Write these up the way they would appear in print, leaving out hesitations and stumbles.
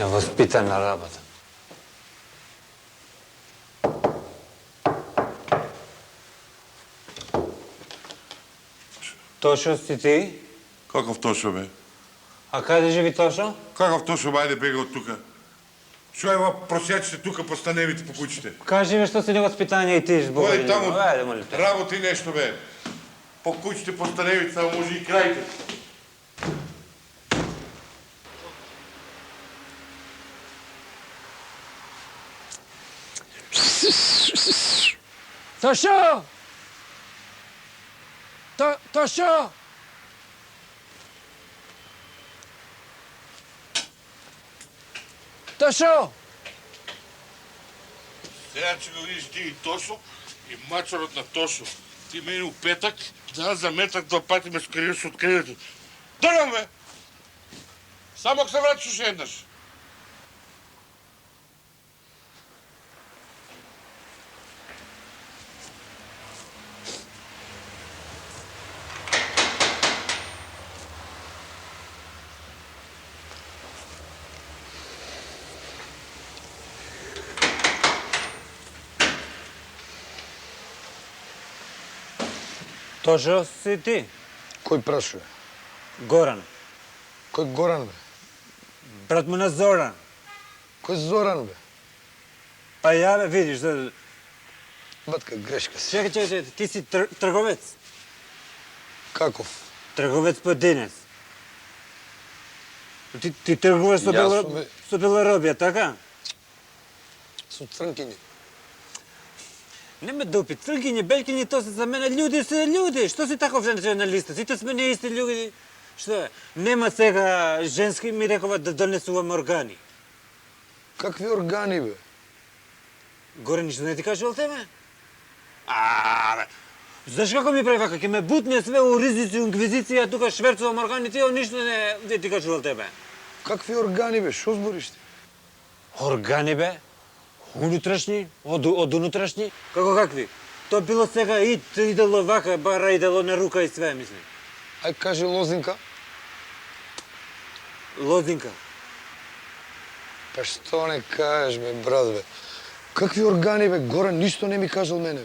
Невоспитана работа. Тошо си ти? Каков Тошо, бе? А каде живи Тошо? Каков Тошо, бе, ајде бега од тука. Што е ова просјачите тука по станевите по куќите? Кажи ми што си невоспитание и ти због. Оди таму, Ајде, молим те. работи нешто, бе. По куќите, по станевите, само може и крајте. Тошо! Тошо! Тошо! Сега ќе го видиш ти и Тошо и мачорот на Тошо. Ти мене у петак, да за метак два пати ме скриеш од кредето. Донам, бе! Само ако се вратиш уште еднаш. Тошо си ти? Кој прашува? Горан. Кој Горан, бе? Брат му на Зоран. Кој Зоран, бе? Па ја бе, видиш, Батка, грешка си. чекай, ти си трговец. Каков? Трговец по денес. Ти тргуваш Јас сум, бе. со белоробија, така? Со црнкињи. Нема допи, цркиње, белкиње, то се за мене луѓе се луѓе. Што си таков националиста? Сите сме не исти луѓе. Што е? Нема сега женски ми рекова да донесувам органи. Какви органи, бе? Горе ништо не ти кажувал тебе? Бе. Знаеш како ми прави вака? Ке ме бутне све у ризици, у инквизиција, тука шверцувам органи, тие ништо не ти кажувал тебе. Какви органи, бе? Шо збориш ти? Органи бе? Унутрашни? Од унутрашни? Како какви? То било сега идело вака, бара идело на рука и све, мисли. Ај кажи лозинка. Лозинка. Па што не кажеш, бе, брат, бе? Какви органи, бе? Горан ништо не ми кажал мене.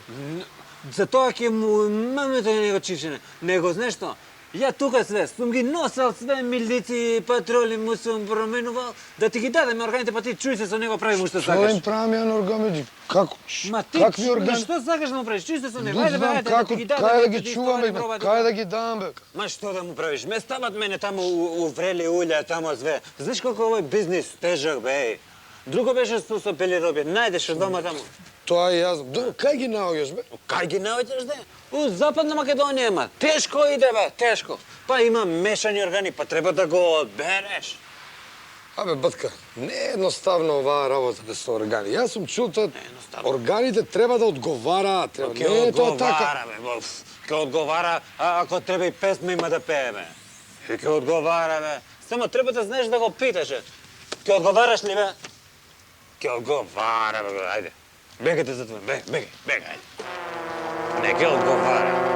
За тоа ќе му мамето не го чишене. Него, знаеш што? Ја тука све, сум ги носел све милици, патроли, му сум променувал, да ти ги дадеме органите, па ти чуј се со него, прави му што Што сакаш. им правам ја на органи? Како? Ма ти, Какви органи? што сакаш да му правиш? Чуј се со него, Ду ајде бе, знам ајде, да како, ти ги дадеме. кај да ти ги исто чувам, не бе, пробај кај да ги дам, бе. Ма што да му правиш? Ме стават мене таму у врели улја, таму све. Знаеш колку овој бизнис тежак, бе. Друго беше со белоробија, најдеш од дома таму. Тоа и јас. Кај ги наоѓаш, бе? Кај ги наоѓаш, де? У Западна Македонија има. Тешко иде, бе, тешко. Па има мешани органи, па треба да го одбереш. Абе, батка, не е едноставно оваа работа без со органи. Јас сум чул тоа, едноставно. органите треба да одговараат. Треба. Ке Не е тоа така. одговара, бе, ке одговара, а ако треба и песма има да пее, бе. И ке одговара, бе. Само треба да знаеш да го питаш, бе. Ке одговараш ли, бе? Ке одговара, бе, ајде. Бегате за това, бегај, ајде. Не ке одговара.